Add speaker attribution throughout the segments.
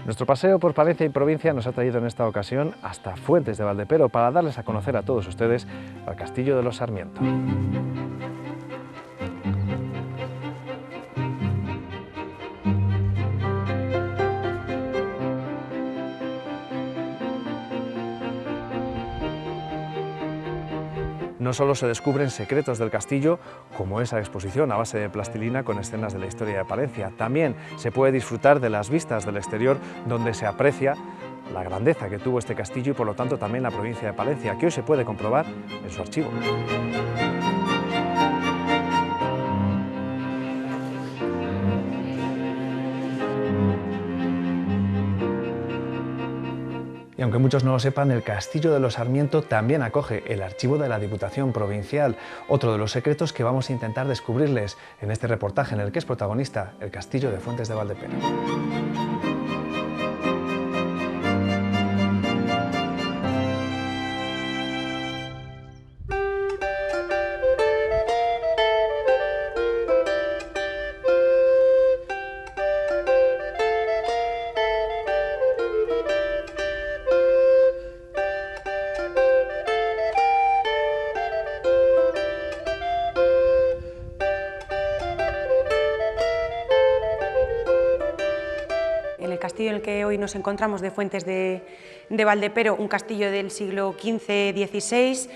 Speaker 1: Nuestro paseo por Palencia y provincia nos ha traído en esta ocasión hasta Fuentes de Valdepero para darles a conocer a todos ustedes al Castillo de los Sarmiento. No solo se descubren secretos del castillo, como esa exposición a base de plastilina con escenas de la historia de Palencia, también se puede disfrutar de las vistas del exterior donde se aprecia la grandeza que tuvo este castillo y por lo tanto también la provincia de Palencia, que hoy se puede comprobar en su archivo. Y aunque muchos no lo sepan, el Castillo de los Sarmiento también acoge el archivo de la Diputación Provincial, otro de los secretos que vamos a intentar descubrirles en este reportaje en el que es protagonista el Castillo de Fuentes de Valdepero.
Speaker 2: En el castillo en el que hoy nos encontramos de Fuentes de Valdepero, un castillo del siglo XV-XVI,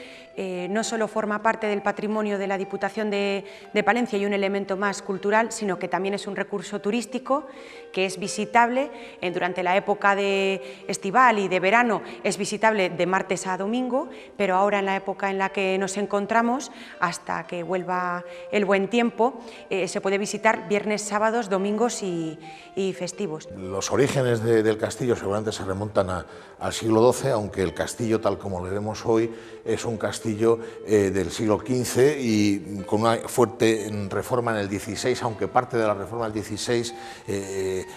Speaker 2: no solo forma parte del patrimonio de la Diputación de Palencia y un elemento más cultural, sino que también es un recurso turístico que es visitable durante la época de estival y de verano, es visitable de martes a domingo, pero ahora en la época en la que nos encontramos, hasta que vuelva el buen tiempo, se puede visitar viernes, sábados, domingos y festivos.
Speaker 3: Los orígenes del castillo seguramente se remontan al siglo XII, aunque el castillo tal como lo vemos hoy es un castillo del siglo XV y con una fuerte reforma en el XVI, aunque parte de la reforma del XVI,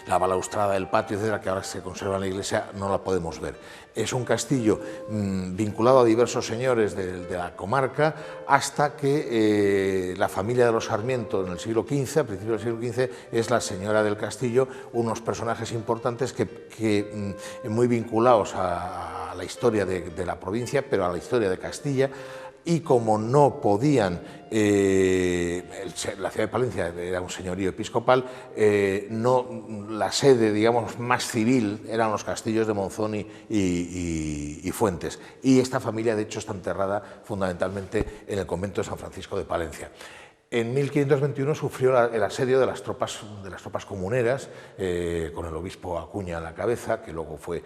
Speaker 3: la balaustrada del patio, etcétera, que ahora se conserva en la iglesia, no la podemos ver. Es un castillo vinculado a diversos señores de la comarca hasta que la familia de los Sarmiento en el siglo XV, a principios del siglo XV, es la señora del castillo, unos personajes importantes que muy vinculados a la historia de la provincia, pero a la historia de Castilla, y como no podían, la ciudad de Palencia era un señorío episcopal, la sede, digamos, más civil eran los castillos de Monzón y Fuentes, y esta familia de hecho está enterrada fundamentalmente en el convento de San Francisco de Palencia. En 1521 sufrió el asedio de las tropas comuneras, con el obispo Acuña a la cabeza, que luego fue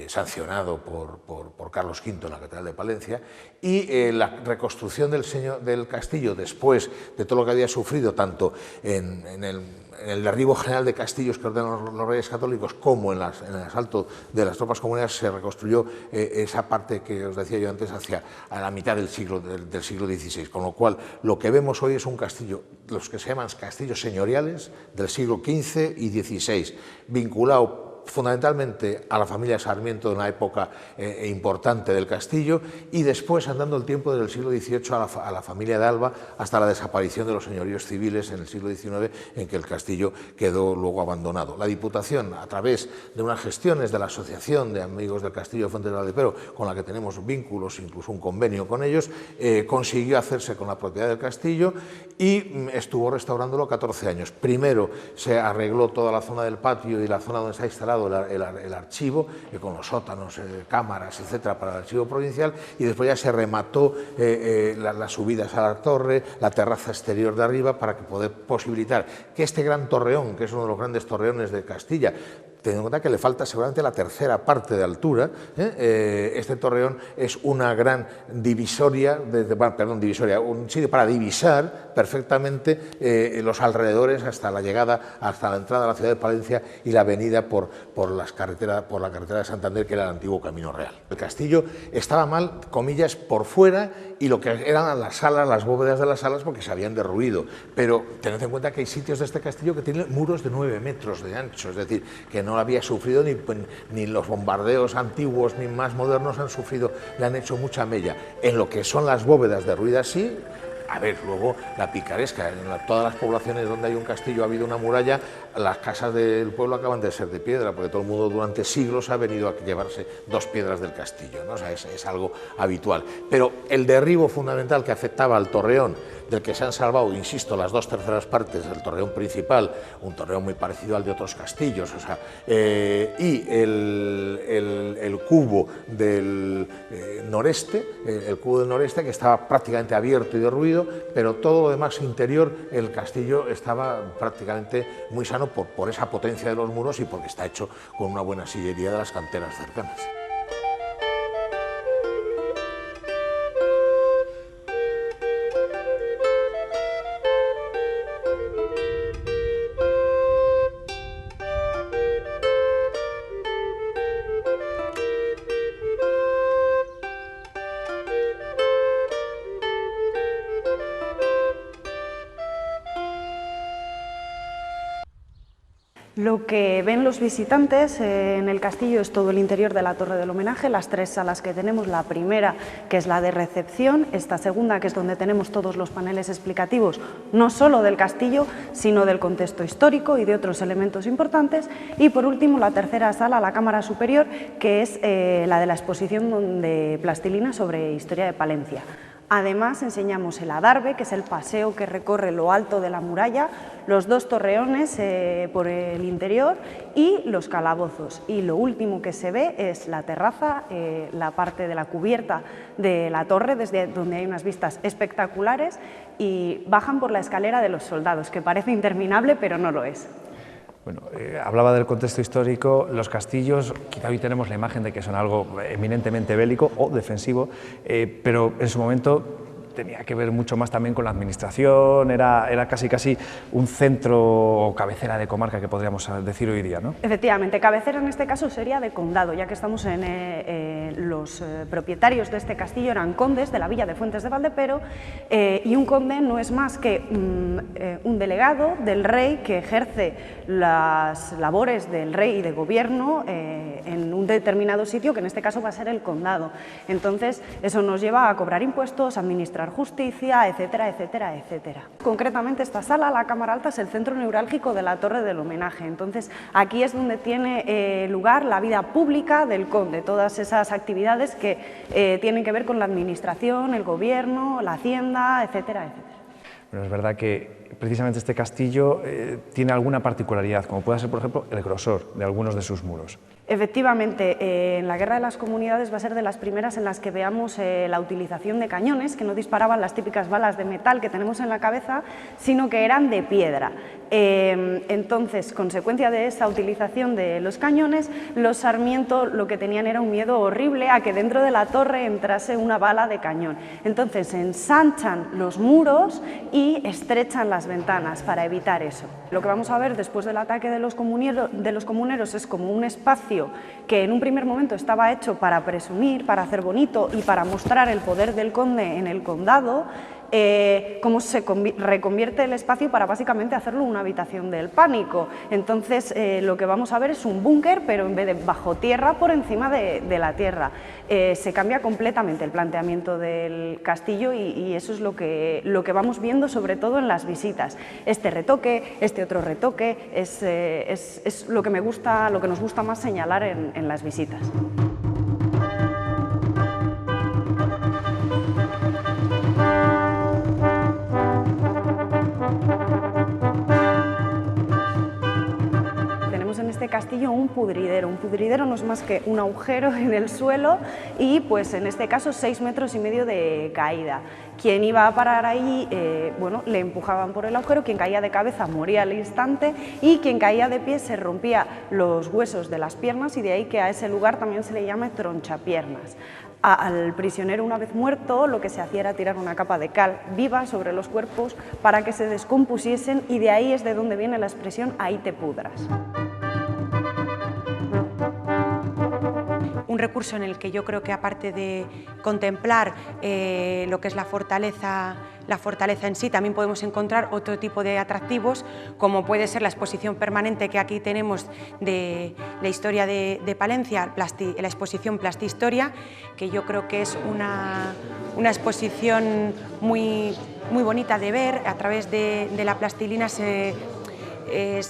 Speaker 3: sancionado por Carlos V en la Catedral de Palencia, y la reconstrucción del castillo después de todo lo que había sufrido, tanto en el derribo general de castillos que ordenan los reyes católicos como en el asalto de las tropas comuneras, se reconstruyó esa parte que os decía yo antes hacia a la mitad del siglo XVI, con lo cual lo que vemos hoy es un castillo, los que se llaman castillos señoriales del siglo XV y XVI, vinculado fundamentalmente a la familia Sarmiento de una época importante del castillo, y después, andando el tiempo, desde el siglo XVIII a la familia de Alba hasta la desaparición de los señoríos civiles en el siglo XIX, en que el castillo quedó luego abandonado. La Diputación, a través de unas gestiones de la Asociación de Amigos del Castillo de Fuentes de Valdepero, con la que tenemos vínculos, incluso un convenio con ellos, consiguió hacerse con la propiedad del castillo y estuvo restaurándolo 14 años. Primero se arregló toda la zona del patio y la zona donde se ha instalado el archivo, con los sótanos, cámaras, etcétera, para el archivo provincial, y después ya se remató las subidas a la torre, la terraza exterior de arriba, para poder posibilitar que este gran torreón, que es uno de los grandes torreones de Castilla, teniendo en cuenta que le falta seguramente la tercera parte de altura, este torreón es una gran divisoria, un sitio para divisar perfectamente los alrededores hasta la llegada, hasta la entrada a la ciudad de Palencia y la avenida por la carretera de Santander, que era el antiguo Camino Real. El castillo estaba mal, comillas, por fuera, y lo que eran las salas, las bóvedas de las salas, porque se habían derruido, pero tened en cuenta que hay sitios de este castillo que tienen muros de 9 metros de ancho, es decir, que no había sufrido ni los bombardeos antiguos ni más modernos le han hecho mucha mella. En lo que son las bóvedas derruidas sí, A ver, luego la picaresca, todas las poblaciones donde hay un castillo ha habido una muralla, las casas del pueblo acaban de ser de piedra, porque todo el mundo durante siglos ha venido a llevarse 2 piedras del castillo, ¿no? O sea, es algo habitual. Pero el derribo fundamental que afectaba al torreón, del que se han salvado, insisto, las 2/3 partes del torreón principal, un torreón muy parecido al de otros castillos, o sea, y el cubo del noreste, que estaba prácticamente abierto y derruido, pero todo lo demás interior, el castillo estaba prácticamente muy sano por esa potencia de los muros y porque está hecho con una buena sillería de las canteras cercanas.
Speaker 4: Lo que ven los visitantes en el castillo es todo el interior de la Torre del Homenaje, las 3 salas que tenemos, la primera que es la de recepción, esta segunda que es donde tenemos todos los paneles explicativos, no solo del castillo, sino del contexto histórico y de otros elementos importantes, y por último la tercera sala, la cámara superior, que es la de la exposición de plastilina sobre historia de Palencia. Además enseñamos el adarve, que es el paseo que recorre lo alto de la muralla, los 2 torreones por el interior y los calabozos. Y lo último que se ve es la terraza, la parte de la cubierta de la torre, desde donde hay unas vistas espectaculares, y bajan por la escalera de los soldados, que parece interminable, pero no lo es.
Speaker 1: Bueno, hablaba del contexto histórico, los castillos, quizá hoy tenemos la imagen de que son algo eminentemente bélico o defensivo, pero en su momento tenía que ver mucho más también con la administración, era casi un centro o cabecera de comarca, que podríamos decir hoy día, ¿no?
Speaker 4: Efectivamente, cabecera en este caso sería de condado, ya que estamos en los propietarios de este castillo eran condes de la villa de Fuentes de Valdepero, y un conde no es más que un delegado del rey que ejerce las labores del rey y de gobierno en un determinado sitio, que en este caso va a ser el condado. Entonces, eso nos lleva a cobrar impuestos, administrar justicia, etcétera, etcétera, etcétera. Concretamente, esta sala, la Cámara Alta, es el centro neurálgico de la Torre del Homenaje. Entonces, aquí es donde tiene lugar la vida pública del conde, todas esas actividades que tienen que ver con la administración, el gobierno, la hacienda, etcétera, etcétera.
Speaker 1: Bueno, es verdad que precisamente este castillo tiene alguna particularidad, como puede ser, por ejemplo, el grosor de algunos de sus muros.
Speaker 4: Efectivamente, en la Guerra de las Comunidades va a ser de las primeras en las que veamos la utilización de cañones, que no disparaban las típicas balas de metal que tenemos en la cabeza, sino que eran de piedra. Entonces, consecuencia de esa utilización de los cañones, los Sarmiento lo que tenían era un miedo horrible a que dentro de la torre entrase una bala de cañón. Entonces, ensanchan los muros y estrechan las ventanas para evitar eso. Lo que vamos a ver después del ataque de los comuneros es como un espacio que en un primer momento estaba hecho para presumir, para hacer bonito y para mostrar el poder del conde en el condado, cómo se reconvierte el espacio para básicamente hacerlo una habitación del pánico. Entonces lo que vamos a ver es un búnker, pero en vez de bajo tierra, por encima de la tierra. Se cambia completamente el planteamiento del castillo y eso es lo que vamos viendo sobre todo en las visitas. Este retoque, este otro retoque, es lo que me gusta, lo que nos gusta más señalar en las visitas. En este castillo un pudridero no es más que un agujero en el suelo y pues en este caso 6,5 metros de caída. Quien iba a parar ahí, bueno, le empujaban por el agujero, quien caía de cabeza moría al instante y quien caía de pie se rompía los huesos de las piernas y de ahí que a ese lugar también se le llame tronchapiernas. Al prisionero, una vez muerto, lo que se hacía era tirar una capa de cal viva sobre los cuerpos para que se descompusiesen y de ahí es de donde viene la expresión ahí te pudras.
Speaker 2: Un recurso en el que yo creo que, aparte de contemplar lo que es la fortaleza la fortaleza en sí, también podemos encontrar otro tipo de atractivos, como puede ser la exposición permanente que aquí tenemos de la historia de Palencia, la exposición Plastihistoria, que yo creo que es una exposición muy bonita de ver. A través de la plastilina se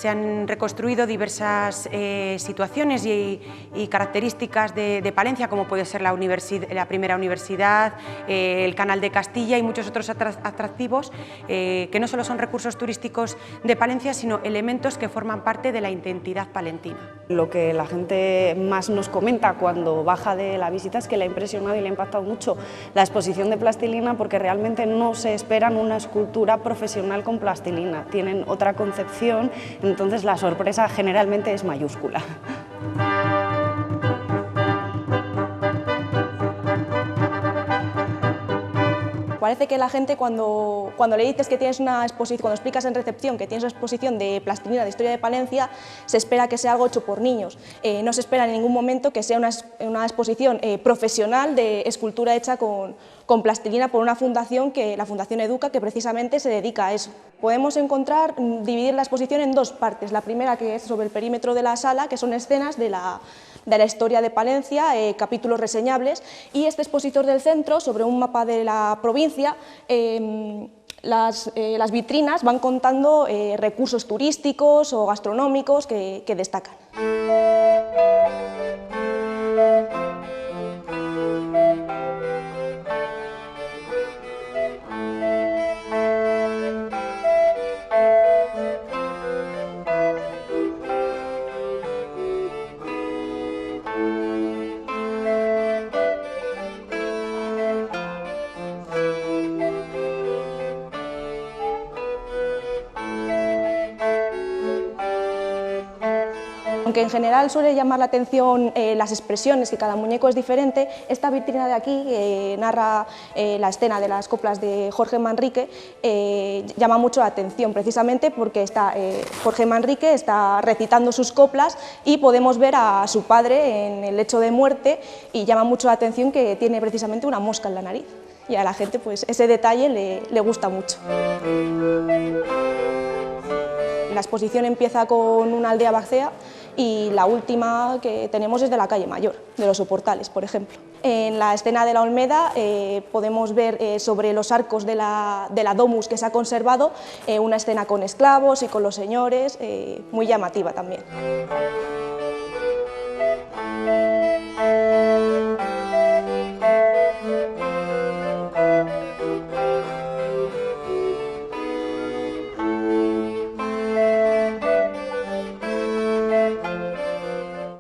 Speaker 2: han reconstruido diversas situaciones y características de Palencia, como puede ser la primera universidad, el Canal de Castilla y muchos otros atractivos que no solo son recursos turísticos de Palencia, sino elementos que forman parte de la identidad palentina.
Speaker 4: Lo que la gente más nos comenta cuando baja de la visita es que le ha impresionado y le ha impactado mucho la exposición de plastilina, porque realmente no se esperan una escultura profesional con plastilina, tienen otra concepción. Entonces la sorpresa generalmente es mayúscula.
Speaker 5: Parece que la gente cuando le dices que tienes una exposición, cuando explicas en recepción que tienes una exposición de plastilina de historia de Palencia, se espera que sea algo hecho por niños. No se espera en ningún momento que sea una exposición profesional de escultura hecha con plastilina por una fundación, la Fundación Educa, que precisamente se dedica a eso. Podemos dividir la exposición en dos partes. La primera, que es sobre el perímetro de la sala, que son escenas de la historia de Palencia, capítulos reseñables, y este expositor del centro, sobre un mapa de la provincia, las vitrinas van contando recursos turísticos o gastronómicos que destacan. Aunque en general suele llamar la atención las expresiones, que cada muñeco es diferente, esta vitrina de aquí narra la escena de las coplas de Jorge Manrique, llama mucho la atención, precisamente porque Jorge Manrique está recitando sus coplas y podemos ver a su padre en el lecho de muerte, y llama mucho la atención que tiene precisamente una mosca en la nariz, y a la gente pues ese detalle le gusta mucho. La exposición empieza con una aldea bacea y la última que tenemos es de la calle Mayor, de los Soportales, por ejemplo. En la escena de la Olmeda podemos ver sobre los arcos de la domus que se ha conservado una escena con esclavos y con los señores, muy llamativa también.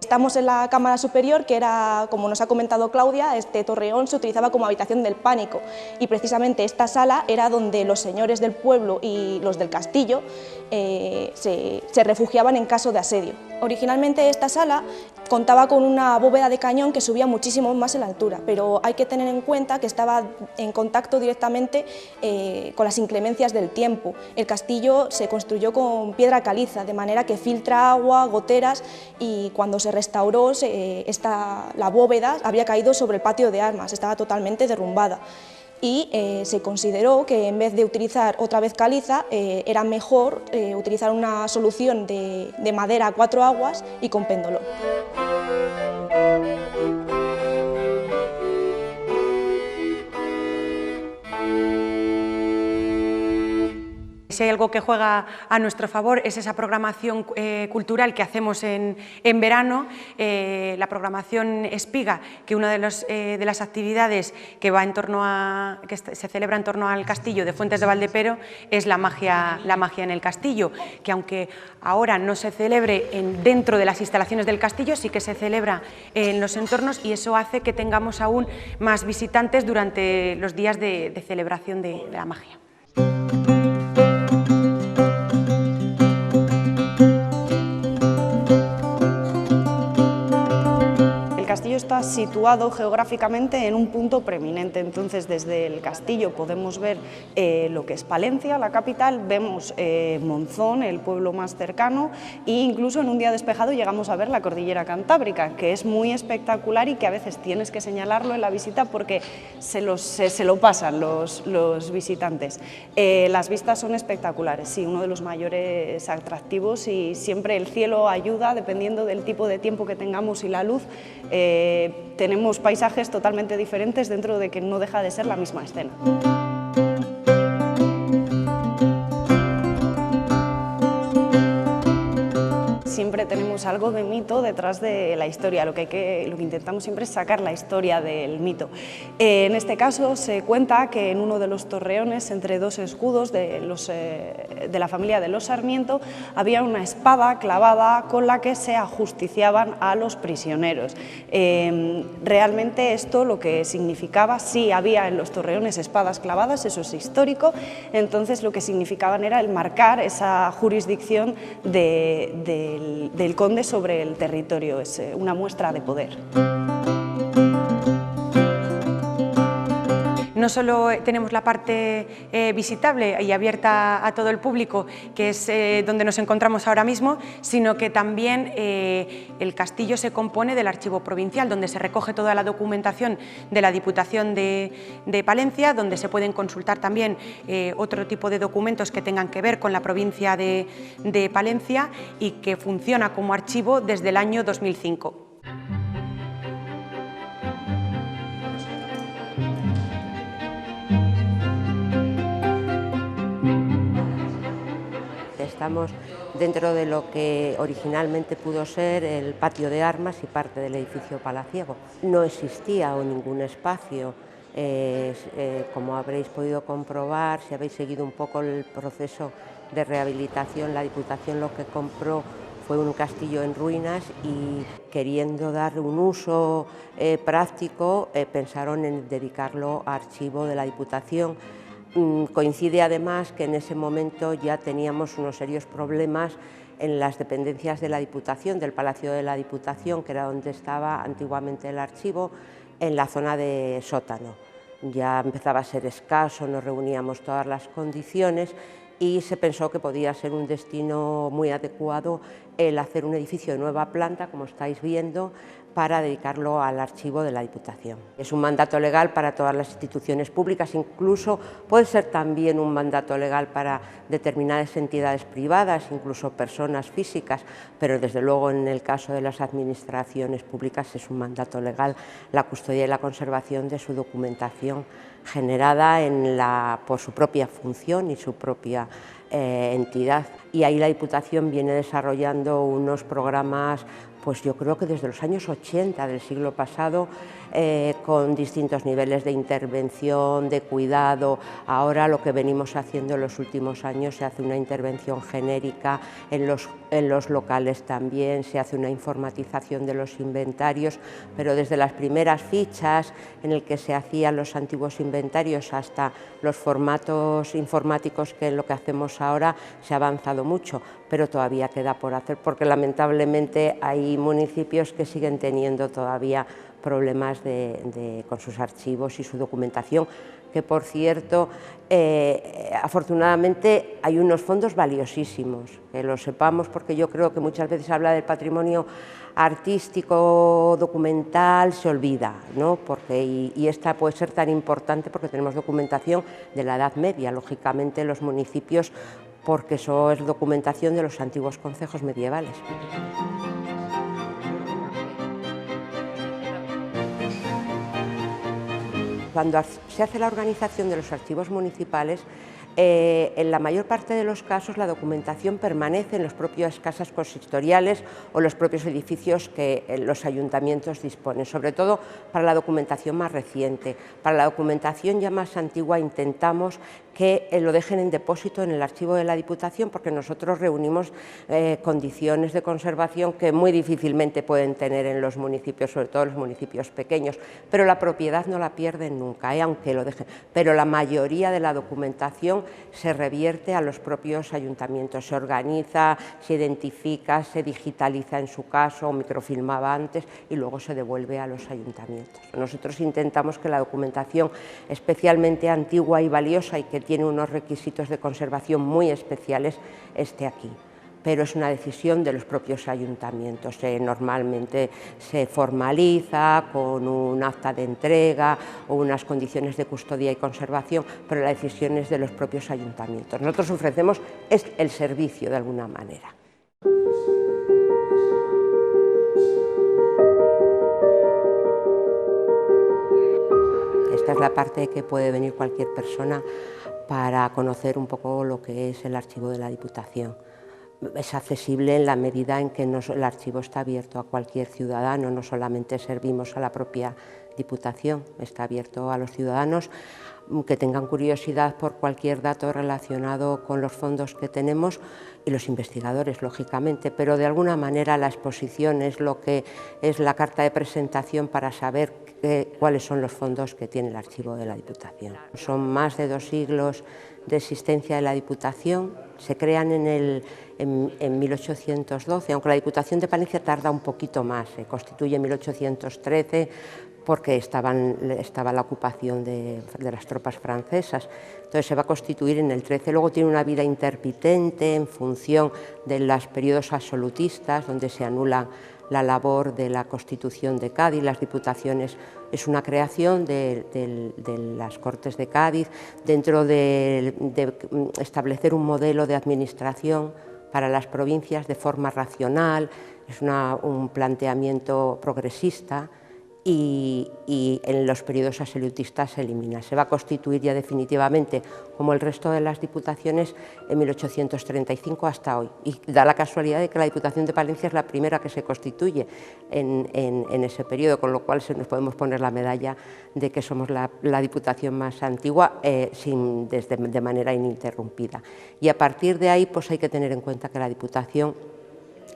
Speaker 5: Estamos en la cámara superior, que era, como nos ha comentado Claudia, este torreón se utilizaba como habitación del pánico, y precisamente esta sala era donde los señores del pueblo y los del castillo se refugiaban en caso de asedio. Originalmente esta sala contaba con una bóveda de cañón que subía muchísimo más en la altura, pero hay que tener en cuenta que estaba en contacto directamente con las inclemencias del tiempo. El castillo se construyó con piedra caliza, de manera que filtra agua, goteras, y cuando se restauró la bóveda había caído sobre el patio de armas, estaba totalmente derrumbada. Y se consideró que en vez de utilizar otra vez caliza, era mejor utilizar una solución de madera a 4 aguas y con pendolón.
Speaker 2: Si hay algo que juega a nuestro favor es esa programación cultural que hacemos en verano, la programación Espiga, que una de las actividades que se celebra en torno al castillo de Fuentes de Valdepero es la magia en el castillo, que aunque ahora no se celebre dentro de las instalaciones del castillo, sí que se celebra en los entornos, y eso hace que tengamos aún más visitantes durante los días de celebración de la magia.
Speaker 4: El castillo está situado geográficamente en un punto preeminente. Entonces, desde el castillo podemos ver lo que es Palencia, la capital, vemos Monzón, el pueblo más cercano, e incluso en un día despejado llegamos a ver la cordillera cantábrica, que es muy espectacular y que a veces tienes que señalarlo en la visita porque se lo pasan los visitantes. Las vistas son espectaculares, sí, uno de los mayores atractivos, y siempre el cielo ayuda, dependiendo del tipo de tiempo que tengamos y la luz, tenemos paisajes totalmente diferentes dentro de que no deja de ser la misma escena. Siempre tenemos algo de mito detrás de la historia, lo que intentamos siempre es sacar la historia del mito. En este caso se cuenta que en uno de los torreones, entre dos escudos de la familia de los Sarmiento, había una espada clavada con la que se ajusticiaban a los prisioneros. Realmente esto lo que significaba, sí había en los torreones espadas clavadas, eso es histórico, entonces lo que significaban era el marcar esa jurisdicción del conde sobre el territorio, es una muestra de poder.
Speaker 2: No solo tenemos la parte visitable y abierta a todo el público, que es donde nos encontramos ahora mismo, sino que también el castillo se compone del archivo provincial, donde se recoge toda la documentación de la Diputación de Palencia, donde se pueden consultar también otro tipo de documentos que tengan que ver con la provincia de Palencia, y que funciona como archivo desde el año 2005.
Speaker 6: Estamos dentro de lo que originalmente pudo ser el patio de armas y parte del edificio palaciego. No existía ningún espacio, como habréis podido comprobar, si habéis seguido un poco el proceso de rehabilitación, la Diputación lo que compró fue un castillo en ruinas y, queriendo darle un uso práctico, pensaron en dedicarlo a archivo de la Diputación. Coincide además que en ese momento ya teníamos unos serios problemas en las dependencias de la Diputación, del Palacio de la Diputación, que era donde estaba antiguamente el archivo, en la zona de sótano. Ya empezaba a ser escaso, no reuníamos todas las condiciones y se pensó que podía ser un destino muy adecuado el hacer un edificio de nueva planta, como estáis viendo, para dedicarlo al archivo de la Diputación. Es un mandato legal para todas las instituciones públicas, incluso puede ser también un mandato legal para determinadas entidades privadas, incluso personas físicas, pero desde luego en el caso de las administraciones públicas es un mandato legal la custodia y la conservación de su documentación generada por su propia función y su propia entidad. Y ahí la Diputación viene desarrollando unos programas, pues yo creo que desde los años 80 del siglo pasado, con distintos niveles de intervención, de cuidado. Ahora lo que venimos haciendo en los últimos años, se hace una intervención genérica en los locales también, se hace una informatización de los inventarios, pero desde las primeras fichas en el que se hacían los antiguos inventarios hasta los formatos informáticos, que es lo que hacemos ahora, se ha avanzado mucho, pero todavía queda por hacer, porque lamentablemente hay municipios que siguen teniendo todavía problemas con sus archivos y su documentación, que por cierto, afortunadamente hay unos fondos valiosísimos, que lo sepamos, porque yo creo que muchas veces habla del patrimonio artístico, documental, se olvida, ¿no? Y esta puede ser tan importante porque tenemos documentación de la Edad Media, lógicamente los municipios, porque eso es documentación de los antiguos concejos medievales. Cuando se hace la organización de los archivos municipales, en la mayor parte de los casos la documentación permanece en las propias casas consistoriales o los propios edificios que los ayuntamientos disponen, sobre todo para la documentación más reciente. Para la documentación ya más antigua intentamos que lo dejen en depósito en el archivo de la Diputación, porque nosotros reunimos condiciones de conservación que muy difícilmente pueden tener en los municipios, sobre todo los municipios pequeños, pero la propiedad no la pierden nunca, aunque lo dejen. Pero la mayoría de la documentación se revierte a los propios ayuntamientos, se organiza, se identifica, se digitaliza en su caso, o microfilmaba antes y luego se devuelve a los ayuntamientos. Nosotros intentamos que la documentación especialmente antigua y valiosa y que tiene unos requisitos de conservación muy especiales esté aquí. Pero es una decisión de los propios ayuntamientos. Normalmente se formaliza con un acta de entrega o unas condiciones de custodia y conservación, pero la decisión es de los propios ayuntamientos. Nosotros ofrecemos el servicio de alguna manera. Esta es la parte que puede venir cualquier persona para conocer un poco lo que es el archivo de la Diputación. Es accesible en la medida en que el archivo está abierto a cualquier ciudadano, no solamente servimos a la propia Diputación, está abierto a los ciudadanos que tengan curiosidad por cualquier dato relacionado con los fondos que tenemos y los investigadores, lógicamente, pero de alguna manera la exposición es lo que es la carta de presentación para saber cuáles son los fondos que tiene el archivo de la Diputación. Son más de 2 siglos de existencia de la Diputación, se crean en 1812, aunque la Diputación de Palencia tarda un poquito más, se constituye en 1813 porque estaba la ocupación de las tropas francesas. Entonces se va a constituir en el 13, luego tiene una vida intermitente en función de los periodos absolutistas, donde se anula la labor de la Constitución de Cádiz. Las diputaciones es una creación de las Cortes de Cádiz dentro de establecer un modelo de administración para las provincias de forma racional, es un planteamiento progresista y en los periodos absolutistas se elimina. Se va a constituir ya definitivamente, como el resto de las diputaciones, en 1835 hasta hoy. Y da la casualidad de que la Diputación de Palencia es la primera que se constituye en ese periodo, con lo cual nos podemos poner la medalla de que somos la diputación más antigua de manera ininterrumpida. Y a partir de ahí pues hay que tener en cuenta que la Diputación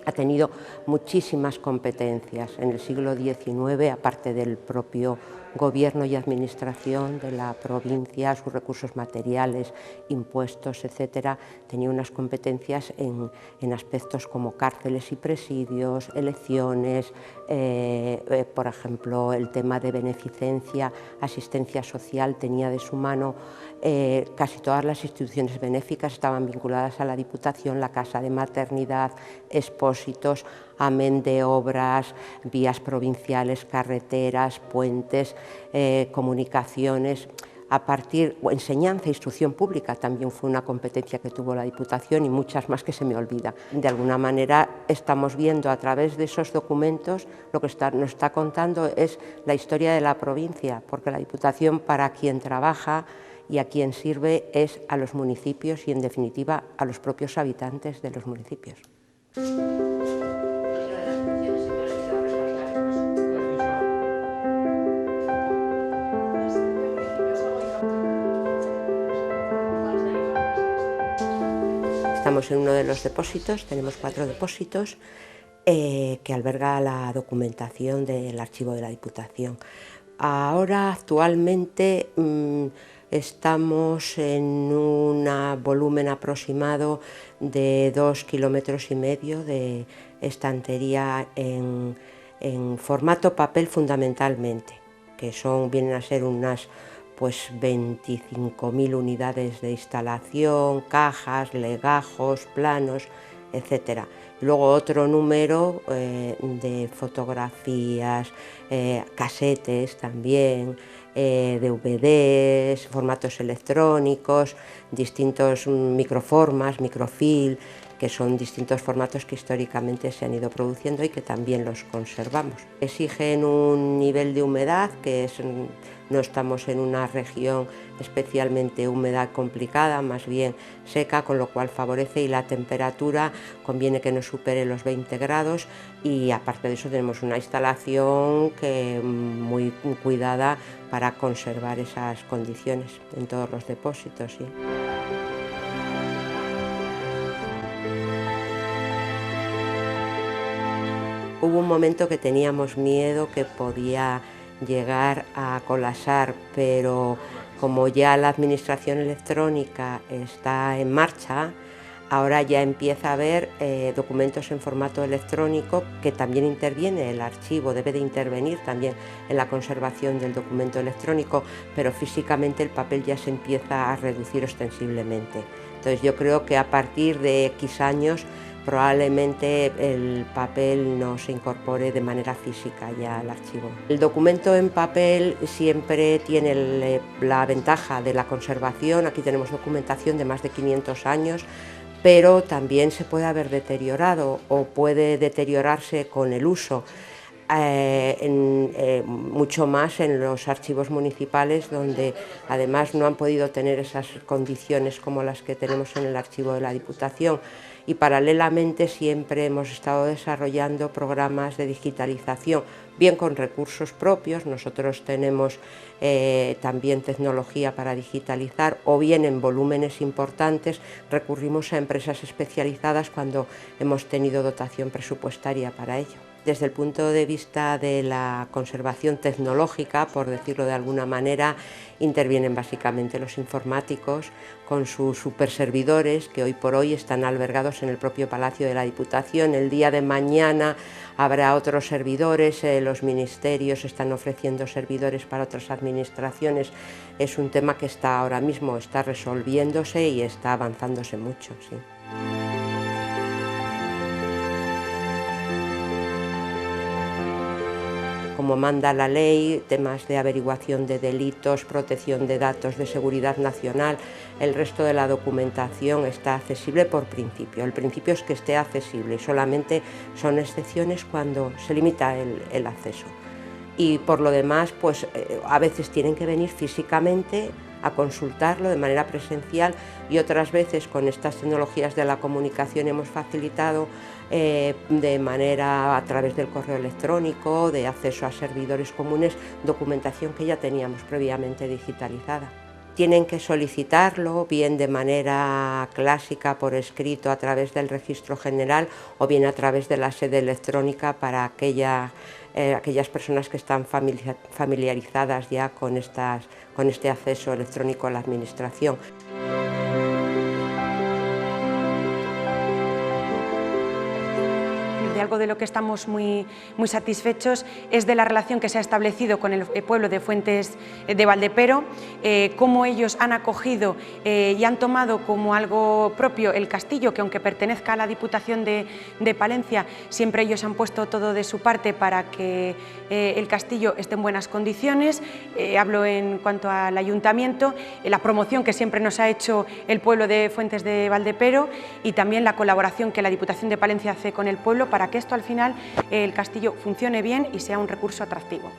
Speaker 6: ha tenido muchísimas competencias en el siglo XIX, aparte del propio gobierno y administración de la provincia, sus recursos materiales, impuestos, etcétera. Tenía unas competencias en aspectos como cárceles y presidios, elecciones, por ejemplo, el tema de beneficencia, asistencia social, tenía de su mano. Casi todas las instituciones benéficas estaban vinculadas a la Diputación, la Casa de Maternidad, expósitos, amén de obras, vías provinciales, carreteras, puentes, comunicaciones. Enseñanza e instrucción pública también fue una competencia que tuvo la Diputación y muchas más que se me olvidan. De alguna manera estamos viendo a través de esos documentos lo que nos está contando es la historia de la provincia, porque la Diputación para quien trabaja y a quien sirve es a los municipios y en definitiva a los propios habitantes de los municipios. Estamos en uno de los depósitos, tenemos 4 depósitos que alberga la documentación del archivo de la Diputación. Ahora, actualmente, estamos en un volumen aproximado de 2,5 kilómetros de estantería en formato papel fundamentalmente, que vienen a ser unas 25.000 unidades de instalación, cajas, legajos, planos, etc. Luego otro número de fotografías, casetes también, DVDs, formatos electrónicos, distintos microformas, microfilm, que son distintos formatos que históricamente se han ido produciendo y que también los conservamos. Exigen un nivel de humedad que no estamos en una región especialmente húmeda complicada, más bien seca, con lo cual favorece, y la temperatura conviene que no supere los 20 grados y aparte de eso tenemos una instalación muy cuidada para conservar esas condiciones en todos los depósitos. ¿Sí? Hubo un momento que teníamos miedo que podía llegar a colapsar, pero Como ya la administración electrónica está en marcha, ahora ya empieza a haber documentos en formato electrónico que también interviene el archivo, debe de intervenir también en la conservación del documento electrónico, pero físicamente el papel ya se empieza a reducir ostensiblemente. Entonces yo creo que a partir de X años probablemente el papel no se incorpore de manera física ya al archivo. El documento en papel siempre tiene la ventaja de la conservación. Aquí tenemos documentación de más de 500 años, pero también se puede haber deteriorado o puede deteriorarse con el uso. Mucho más en los archivos municipales, donde además no han podido tener esas condiciones como las que tenemos en el archivo de la Diputación, y paralelamente siempre hemos estado desarrollando programas de digitalización, bien con recursos propios, nosotros tenemos también tecnología para digitalizar, o bien en volúmenes importantes recurrimos a empresas especializadas cuando hemos tenido dotación presupuestaria para ello. Desde el punto de vista de la conservación tecnológica, por decirlo de alguna manera, intervienen básicamente los informáticos con sus superservidores que hoy por hoy están albergados en el propio Palacio de la Diputación. El día de mañana habrá otros servidores, los ministerios están ofreciendo servidores para otras administraciones. Es un tema que ahora mismo está resolviéndose y está avanzándose mucho, sí. Como manda la ley, temas de averiguación de delitos, protección de datos, de seguridad nacional, el resto de la documentación está accesible por principio. El principio es que esté accesible y solamente son excepciones cuando se limita el acceso. Y por lo demás, pues a veces tienen que venir físicamente a consultarlo de manera presencial, y otras veces con estas tecnologías de la comunicación hemos facilitado de manera a través del correo electrónico, de acceso a servidores comunes, documentación que ya teníamos previamente digitalizada. Tienen que solicitarlo bien de manera clásica por escrito a través del registro general o bien a través de la sede electrónica para aquellas personas que están familiarizadas ya con este acceso electrónico a la administración.
Speaker 2: De algo de lo que estamos muy satisfechos es de la relación que se ha establecido con el pueblo de Fuentes de Valdepero, cómo ellos han acogido y han tomado como algo propio el castillo, que aunque pertenezca a la Diputación de Palencia, siempre ellos han puesto todo de su parte para que el castillo esté en buenas condiciones. Hablo en cuanto al ayuntamiento, la promoción que siempre nos ha hecho el pueblo de Fuentes de Valdepero y también la colaboración que la Diputación de Palencia hace con el pueblo para que esto al final el castillo funcione bien y sea un recurso atractivo.